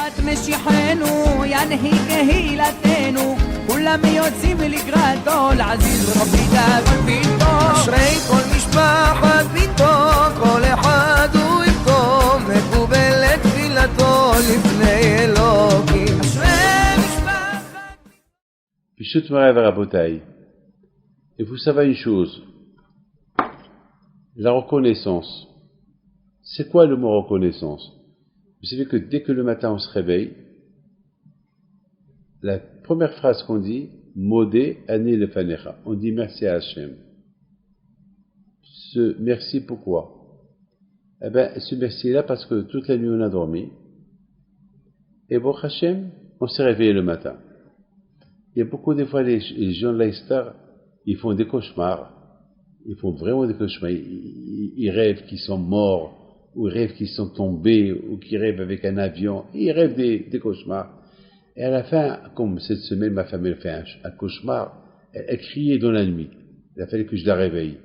ביאת משיחנו ינהי קהילתנו כולם יוצאים לקראתו לעזיז רבי דאגון פתאום אשרי כל משפחת פתאום כל אחד הוא יפתום מקובלת תפילתו לפני אלוקים אשרי משפחת Pishut Morav Rabotai. Et vous savez une chose, la reconnaissance. C'est quoi le mot reconnaissance? Vous savez que dès que le matin on se réveille, la première phrase qu'on dit, Modé Ani Lefanecha, on dit merci à Hachem. Ce merci pourquoi? Eh bien, ce merci-là parce que toute la nuit on a dormi, et pour Hachem, on s'est réveillé le matin. Il y a beaucoup de fois les gens de l'Aïstar, ils font des cauchemars, ils font vraiment des cauchemars, ils rêvent qu'ils sont morts, ou ils rêvent qu'ils sont tombés, ou qu'ils rêvent avec un avion, ils rêvent des cauchemars. Et à la fin, comme cette semaine, ma femme elle fait un cauchemar, elle criait dans la nuit, il a fallu que je la réveille.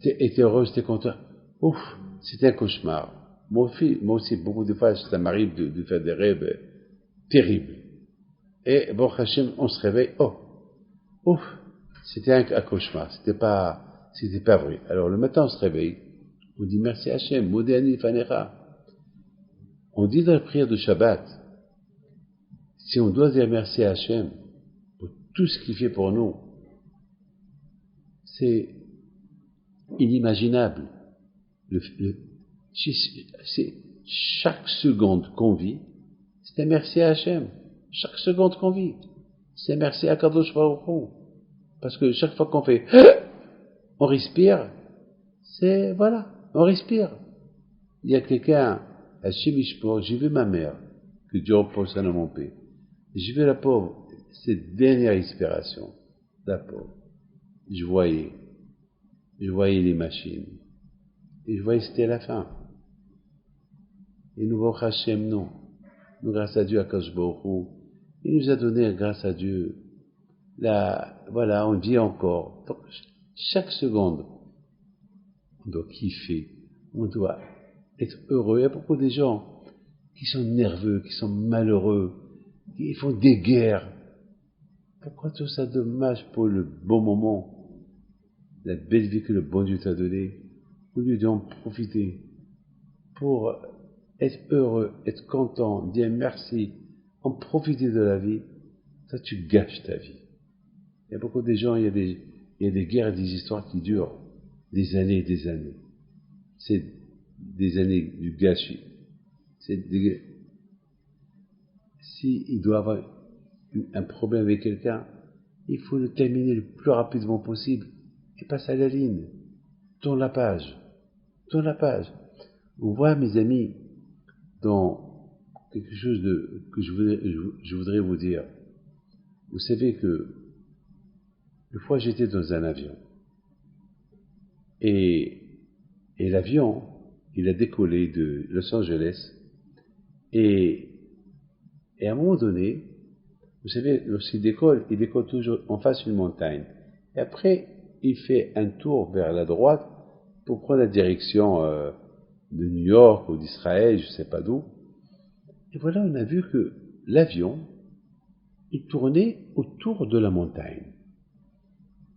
Elle était heureuse, était contente. Ouf, c'était un cauchemar. Moi aussi, beaucoup de fois, ça m'arrive de faire des rêves terribles. Et bon, Hachem, on se réveille, ouf, c'était un cauchemar, c'était pas vrai. Alors le matin, on se réveille, on dit merci Hachem, Modéani Fanecha. On dit dans la prière de Shabbat, si on doit dire merci à Hachem pour tout ce qu'il fait pour nous, c'est inimaginable. C'est chaque seconde qu'on vit, c'est un merci à Hachem. Chaque seconde qu'on vit, c'est merci à Kadosh Baruch Hu. Parce que chaque fois qu'on fait, on respire, on respire. Il y a quelqu'un, à Shemishpor, j'ai vu ma mère, que Dieu repose son âme en paix. J'ai vu la pauvre, cette dernière expiration, la pauvre. Je voyais les machines. Et je voyais que c'était la fin. Et nous voyons Hachem, non. Nous, grâce à Dieu, à Kadosh Baruch Hu, il nous a donné, grâce à Dieu, on vit encore. Donc, chaque seconde, on doit kiffer, on doit être heureux. Il y a beaucoup de gens qui sont nerveux, qui sont malheureux, qui font des guerres. Pourquoi tout ça dommage pour le bon moment, la belle vie que le bon Dieu t'a donnée, au lieu d'en profiter pour être heureux, être content, dire merci, en profiter de la vie, ça tu gâches ta vie. Il y a beaucoup de gens, il y a des guerres et des histoires qui durent des années et des années. C'est des années du gâchis. S'il doit avoir un problème avec quelqu'un, il faut le terminer le plus rapidement possible et passer à la ligne. Tourne la page. Vous voyez, mes amis, dans quelque chose que je voudrais vous dire. Vous savez que une fois j'étais dans un avion et l'avion il a décollé de Los Angeles et à un moment donné, vous savez, lorsqu'il décolle, il décolle toujours en face d'une montagne et après il fait un tour vers la droite pour prendre la direction de New York ou d'Israël, je ne sais pas d'où. Et voilà, on a vu que l'avion, il tournait autour de la montagne.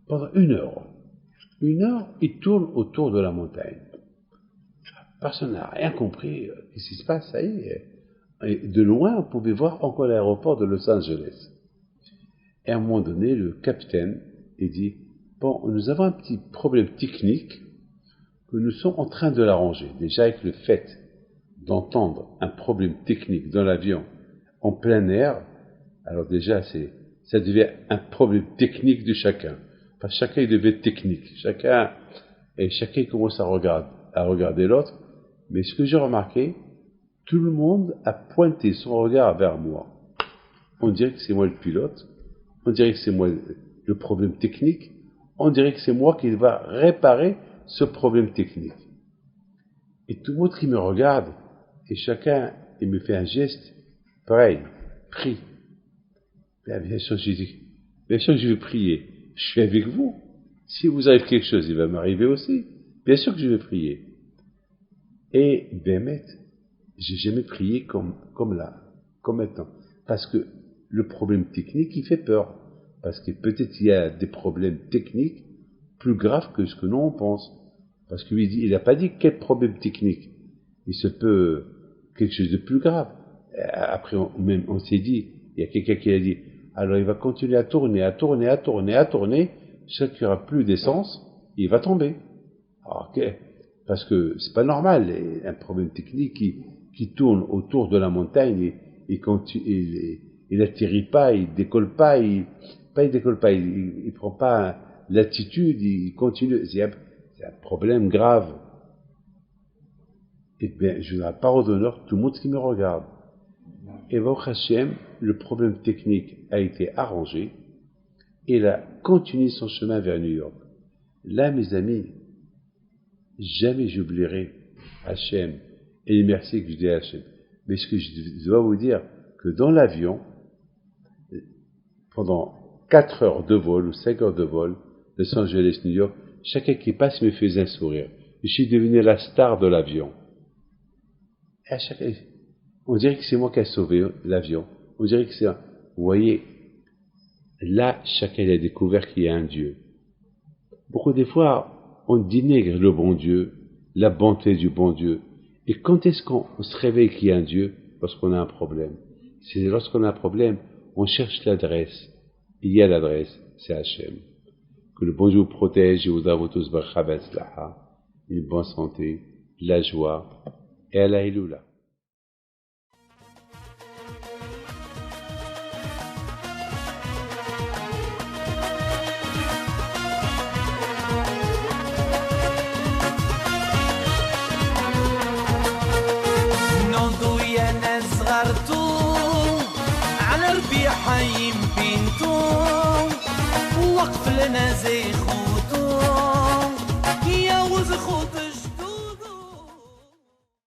Pendant 1 heure. 1 heure, il tourne autour de la montagne. Personne n'a rien compris. Qu'est-ce qui se passe? Ça y est. Et de loin, on pouvait voir encore l'aéroport de Los Angeles. Et à un moment donné, le capitaine, il dit, bon, nous avons un petit problème technique que nous sommes en train de l'arranger. Déjà avec le fait d'entendre un problème technique dans l'avion en plein air, alors déjà ça devient un problème technique de chacun. Enfin, chacun il devait être technique. Chacun commence à regarder l'autre. Mais ce que j'ai remarqué, tout le monde a pointé son regard vers moi. On dirait que c'est moi le pilote. On dirait que c'est moi le problème technique. On dirait que c'est moi qui va réparer ce problème technique. Et tout le monde qui me regarde, et chacun, il me fait un geste, pareil, prie. Bien sûr, j'ai dit, bien sûr que je vais prier. Je suis avec vous. Si vous arrive quelque chose, il va m'arriver aussi. Bien sûr que je vais prier. Et Bémet, j'ai jamais prié comme là, comme maintenant. Parce que le problème technique, il fait peur. Parce que peut-être il y a des problèmes techniques plus graves que ce que nous on pense. Parce qu'il n'a pas dit quel problème technique. Il se peut quelque chose de plus grave. Après, on s'est dit, il y a quelqu'un qui a dit, alors il va continuer à tourner, jusqu'à qu'il n'y aura plus d'essence, il va tomber. Alors, parce que c'est pas normal, un problème technique qui tourne autour de la montagne, il n'atterrit pas, il décolle pas, il prend pas l'attitude, il continue. C'est un problème grave. Eh bien, je n'aurai pas d'honneur tout le monde qui me regarde. Et Baruch Hashem, le problème technique a été arrangé et il a continué son chemin vers New York. Là, mes amis, jamais j'oublierai Hashem et les merci que je dis à Hashem. Mais ce que je dois vous dire, que dans l'avion, pendant 4 heures de vol ou 5 heures de vol, Los Angeles, New York, chacun qui passe me faisait un sourire. Je suis devenu la star de l'avion. Et à chacun, on dirait que c'est moi qui ai sauvé l'avion. On dirait que c'est... Vous voyez, là, chacun a découvert qu'il y a un Dieu. Beaucoup des fois, on dénigre le bon Dieu, la bonté du bon Dieu. Et quand est-ce qu'on se réveille qu'il y a un Dieu? Lorsqu'on a un problème. C'est lorsqu'on a un problème, on cherche l'adresse. Il y a l'adresse, c'est Hachem. Que le bon Dieu vous protège et vous donne tous une bonne santé, la joie et à la Iloula. على ربيع حيم بنتو وقف لنا زي خو